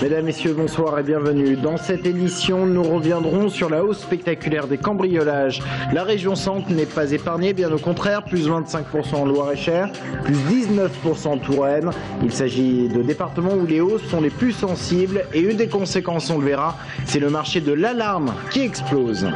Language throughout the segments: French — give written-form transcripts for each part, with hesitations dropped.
Mesdames, Messieurs, bonsoir et bienvenue. Dans cette édition, nous reviendrons sur la hausse spectaculaire des cambriolages. La région Centre n'est pas épargnée, bien au contraire, plus 25% en Loir-et-Cher, plus 19% en Touraine. Il s'agit de départements où les hausses sont les plus sensibles et une des conséquences, on le verra, c'est le marché de l'alarme qui explose.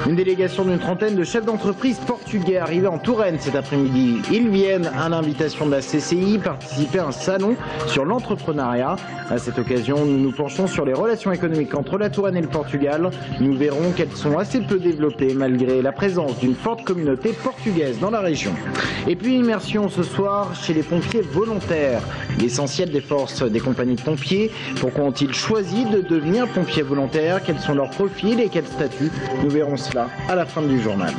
Une délégation d'une trentaine de chefs d'entreprise portugais arrivés en Touraine cet après-midi. Ils viennent à l'invitation de la CCI participer à un salon sur l'entrepreneuriat. À cette occasion, nous nous penchons sur les relations économiques entre la Touraine et le Portugal. Nous verrons qu'elles sont assez peu développées malgré la présence d'une forte communauté portugaise dans la région. Et puis immersion ce soir chez les pompiers volontaires. L'essentiel des forces des compagnies de pompiers. Pourquoi ont-ils choisi de devenir pompiers volontaires? Quels sont leurs profils et quels statuts? Nous verrons cela à la fin du journal.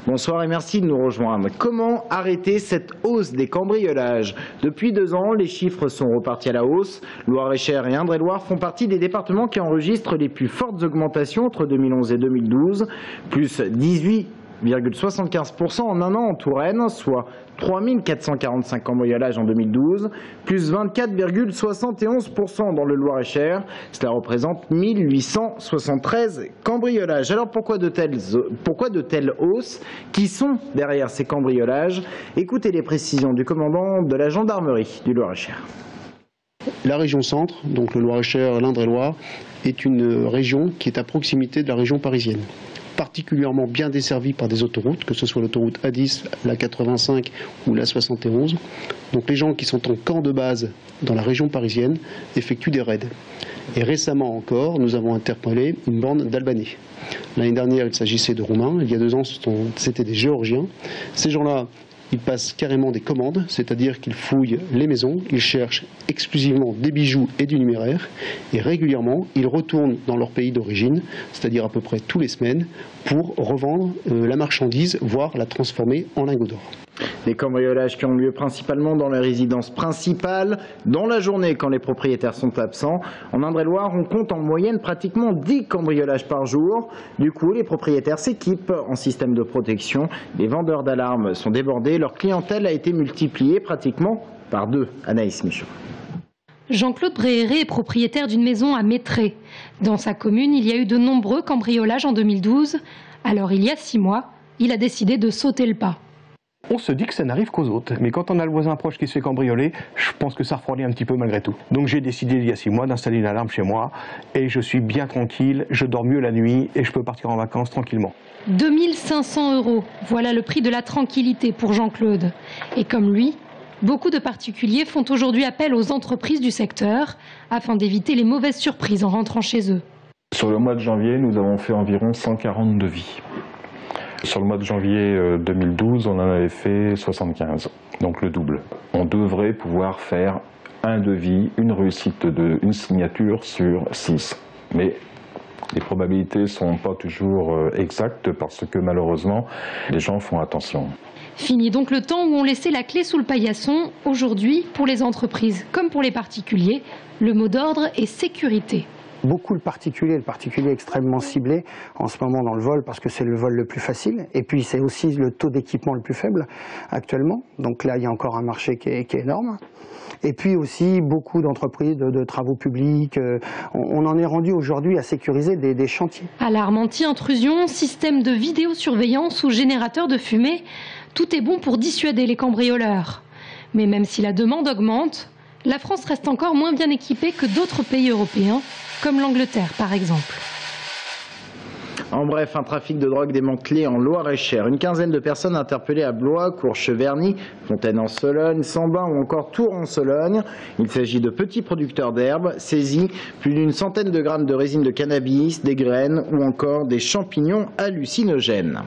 Bonsoir et merci de nous rejoindre. Comment arrêter cette hausse des cambriolages? Depuis 2 ans, les chiffres sont repartis à la hausse. Loir-et-Cher et Indre-et-Loire font partie des départements qui enregistrent les plus fortes augmentations entre 2011 et 2012, plus 18,75% en un an en Touraine, soit 3 445 cambriolages en 2012, plus 24,71% dans le Loir-et-Cher. Cela représente 1873 cambriolages. Alors pourquoi de telles hausses? Qui sont derrière ces cambriolages? Écoutez les précisions du commandant de la gendarmerie du Loir-et-Cher. La région Centre, donc le Loir-et-Cher et l'Indre-et-Loire, est une région qui est à proximité de la région parisienne, particulièrement bien desservie par des autoroutes, que ce soit l'autoroute A10, la 85 ou la 71. Donc les gens qui sont en camp de base dans la région parisienne effectuent des raids. Et récemment encore, nous avons interpellé une bande d'Albanais. L'année dernière, il s'agissait de Roumains. Il y a 2 ans, c'était des Géorgiens. Ces gens-là, ils passent carrément des commandes, c'est-à-dire qu'ils fouillent les maisons, ils cherchent exclusivement des bijoux et du numéraire, et régulièrement, ils retournent dans leur pays d'origine, c'est-à-dire à peu près tous les semaines, pour revendre la marchandise, voire la transformer en lingots d'or. Des cambriolages qui ont lieu principalement dans les résidences principales, dans la journée quand les propriétaires sont absents. En Indre-et-Loire, on compte en moyenne pratiquement 10 cambriolages par jour. Du coup, les propriétaires s'équipent en système de protection. Les vendeurs d'alarmes sont débordés. Leur clientèle a été multipliée pratiquement par 2. Anaïs Michaud. Jean-Claude Bréhéré est propriétaire d'une maison à Métré. Dans sa commune, il y a eu de nombreux cambriolages en 2012. Alors, il y a 6 mois, il a décidé de sauter le pas. On se dit que ça n'arrive qu'aux autres, mais quand on a le voisin proche qui se fait cambrioler, je pense que ça refroidit un petit peu malgré tout. Donc j'ai décidé il y a 6 mois d'installer une alarme chez moi et je suis bien tranquille, je dors mieux la nuit et je peux partir en vacances tranquillement. 2 500 €, voilà le prix de la tranquillité pour Jean-Claude. Et comme lui, beaucoup de particuliers font aujourd'hui appel aux entreprises du secteur afin d'éviter les mauvaises surprises en rentrant chez eux. Sur le mois de janvier, nous avons fait environ 140 devis. Sur le mois de janvier 2012, on en avait fait 75, donc le double. On devrait pouvoir faire un devis, une réussite une signature sur 6. Mais les probabilités ne sont pas toujours exactes parce que malheureusement, les gens font attention. Fini donc le temps où on laissait la clé sous le paillasson. Aujourd'hui, pour les entreprises comme pour les particuliers, le mot d'ordre est sécurité. Beaucoup le particulier extrêmément ciblé en ce moment dans le vol parce que c'est le vol le plus facile et puis c'est aussi le taux d'équipement le plus faible actuellement. Donc là il y a encore un marché qui est énorme. Et puis aussi beaucoup d'entreprises de travaux publics. On en est rendu aujourd'hui à sécuriser des chantiers. Alarme anti-intrusion, système de vidéosurveillance ou générateur de fumée, tout est bon pour dissuader les cambrioleurs. Mais même si la demande augmente, la France reste encore moins bien équipée que d'autres pays européens, comme l'Angleterre par exemple. En bref, un trafic de drogue démantelé en Loir-et-Cher. Une quinzaine de personnes interpellées à Blois, Courcheverny, Fontaine-en-Sologne, Sambin ou encore Tours-en-Sologne. Il s'agit de petits producteurs d'herbes saisis, plus d'une centaine de grammes de résine de cannabis, des graines ou encore des champignons hallucinogènes.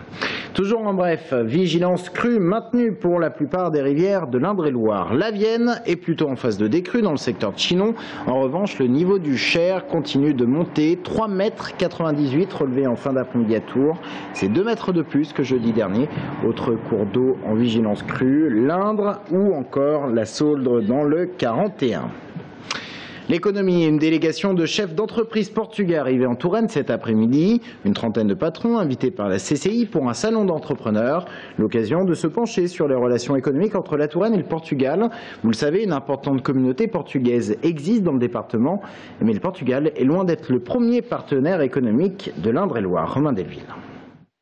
Toujours en bref, vigilance crue maintenue pour la plupart des rivières de l'Indre-et-Loire. La Vienne est plutôt en phase de décrue dans le secteur de Chinon. En revanche, le niveau du Cher continue de monter, 3,98 m relevé en fin d'après-midi à Tours. C'est 2 mètres de plus que jeudi dernier. Autre cours d'eau en vigilance crue, l'Indre ou encore la Sauldre dans le 41. L'économie, une délégation de chefs d'entreprise portugais arrivés en Touraine cet après-midi. Une trentaine de patrons invités par la CCI pour un salon d'entrepreneurs. L'occasion de se pencher sur les relations économiques entre la Touraine et le Portugal. Vous le savez, une importante communauté portugaise existe dans le département. Mais le Portugal est loin d'être le premier partenaire économique de l'Indre-et-Loire. Romain Delville.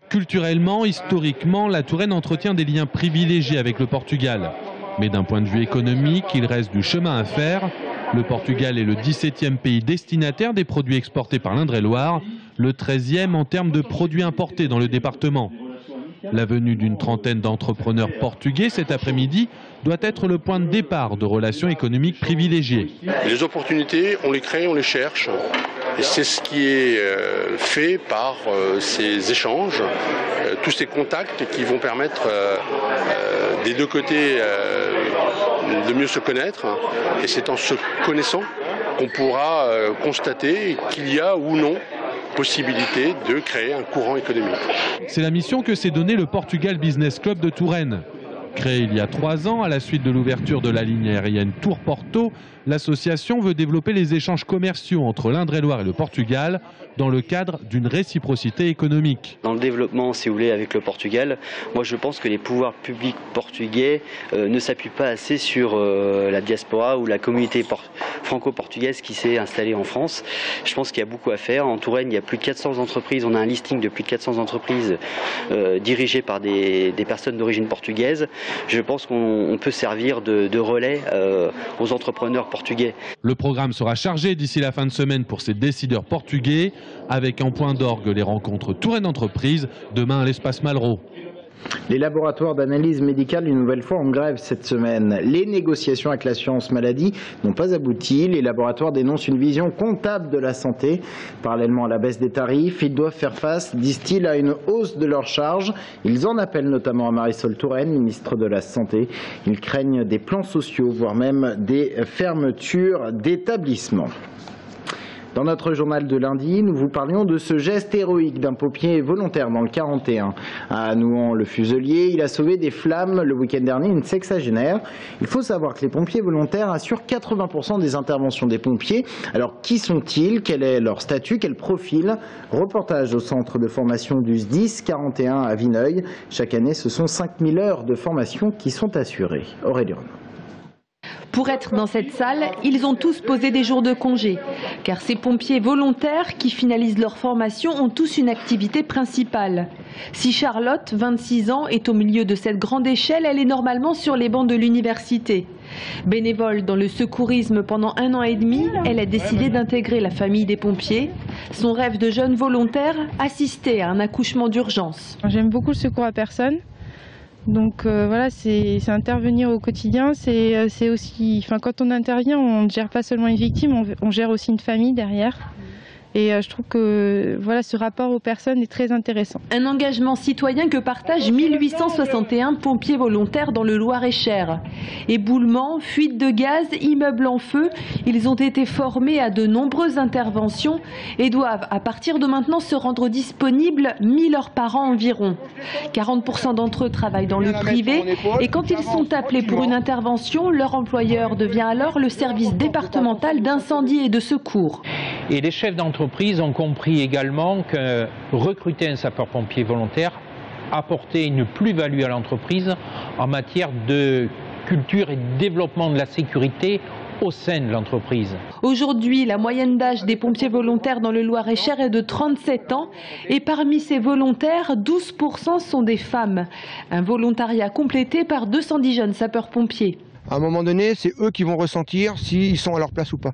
Culturellement, historiquement, la Touraine entretient des liens privilégiés avec le Portugal. Mais d'un point de vue économique, il reste du chemin à faire. Le Portugal est le 17e pays destinataire des produits exportés par l'Indre-et-Loire, le 13e en termes de produits importés dans le département. La venue d'une trentaine d'entrepreneurs portugais cet après-midi doit être le point de départ de relations économiques privilégiées. Les opportunités, on les crée, on les cherche. Et c'est ce qui est fait par ces échanges, tous ces contacts qui vont permettre des deux côtés de mieux se connaître. Et c'est en se connaissant qu'on pourra constater qu'il y a ou non possibilité de créer un courant économique. C'est la mission que s'est donnée le Portugal Business Club de Touraine. Créé il y a 3 ans à la suite de l'ouverture de la ligne aérienne Tours-Porto, l'association veut développer les échanges commerciaux entre l'Indre-et-Loire et le Portugal dans le cadre d'une réciprocité économique. Dans le développement, si vous voulez, avec le Portugal, moi je pense que les pouvoirs publics portugais ne s'appuient pas assez sur la diaspora ou la communauté franco-portugaise qui s'est installée en France. Je pense qu'il y a beaucoup à faire. En Touraine, il y a plus de 400 entreprises. On a un listing de plus de 400 entreprises dirigées par des personnes d'origine portugaise. Je pense qu'on peut servir de relais aux entrepreneurs portugais. Le programme sera chargé d'ici la fin de semaine pour ces décideurs portugais, avec en point d'orgue les rencontres Touraine Entreprise, demain à l'espace Malraux. Les laboratoires d'analyse médicale une nouvelle fois en grève cette semaine. Les négociations avec l'assurance maladie n'ont pas abouti. Les laboratoires dénoncent une vision comptable de la santé. Parallèlement à la baisse des tarifs, ils doivent faire face, disent-ils, à une hausse de leurs charges. Ils en appellent notamment à Marisol Touraine, ministre de la Santé. Ils craignent des plans sociaux, voire même des fermetures d'établissements. Dans notre journal de lundi, nous vous parlions de ce geste héroïque d'un pompier volontaire dans le 41. À Nouan-le-Fuselier, il a sauvé des flammes le week-end dernier une sexagénaire. Il faut savoir que les pompiers volontaires assurent 80% des interventions des pompiers. Alors qui sont-ils? Quel est leur statut? Quel profil? Reportage au centre de formation du SDIS 41 à Vineuil. Chaque année, ce sont 5000 heures de formation qui sont assurées. Aurélie Renaud. Pour être dans cette salle, ils ont tous posé des jours de congé, car ces pompiers volontaires qui finalisent leur formation ont tous une activité principale. Si Charlotte, 26 ans, est au milieu de cette grande échelle, elle est normalement sur les bancs de l'université. Bénévole dans le secourisme pendant 1 an et demi, elle a décidé d'intégrer la famille des pompiers. Son rêve de jeune volontaire, assister à un accouchement d'urgence. J'aime beaucoup le secours à personne. Donc voilà, c'est intervenir au quotidien, c'est aussi, quand on intervient, on ne gère pas seulement une victime, on gère aussi une famille derrière. Et je trouve que voilà, ce rapport aux personnes est très intéressant. Un engagement citoyen que partagent 1861 pompiers volontaires dans le Loir-et-Cher. Éboulements, fuites de gaz, immeubles en feu, ils ont été formés à de nombreuses interventions et doivent à partir de maintenant se rendre disponibles 1000 heures par an environ. 40% d'entre eux travaillent dans le privé et quand ils sont appelés pour une intervention, leur employeur devient alors le service départemental d'incendie et de secours. Et les chefs d'entreprise ont compris également que recruter un sapeur-pompier volontaire apportait une plus-value à l'entreprise en matière de culture et de développement de la sécurité au sein de l'entreprise. Aujourd'hui, la moyenne d'âge des pompiers volontaires dans le Loir-et-Cher est de 37 ans et parmi ces volontaires, 12% sont des femmes. Un volontariat complété par 210 jeunes sapeurs-pompiers. À un moment donné, c'est eux qui vont ressentir s'ils sont à leur place ou pas.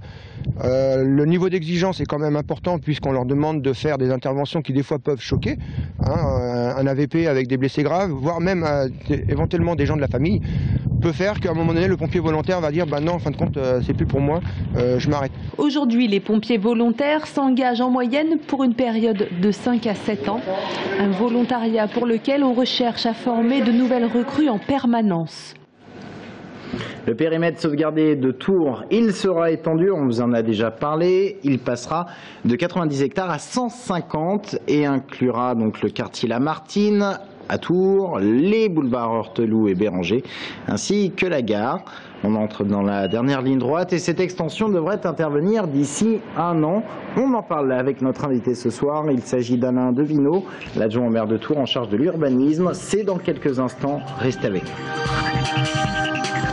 Le niveau d'exigence est quand même important puisqu'on leur demande de faire des interventions qui des fois peuvent choquer. Un AVP avec des blessés graves, voire même éventuellement des gens de la famille, peut faire qu'à un moment donné, le pompier volontaire va dire « non, en fin de compte, c'est plus pour moi, je m'arrête ». Aujourd'hui, les pompiers volontaires s'engagent en moyenne pour une période de 5 à 7 ans. Un volontariat pour lequel on recherche à former de nouvelles recrues en permanence. Le périmètre sauvegardé de Tours, il sera étendu, on vous en a déjà parlé, il passera de 90 hectares à 150 et inclura donc le quartier Lamartine, à Tours, les boulevards Horteloup et Béranger, ainsi que la gare. On entre dans la dernière ligne droite et cette extension devrait intervenir d'ici 1 an. On en parle avec notre invité ce soir. Il s'agit d'Alain Devineau, l'adjoint au maire de Tours en charge de l'urbanisme. C'est dans quelques instants. Restez avec nous.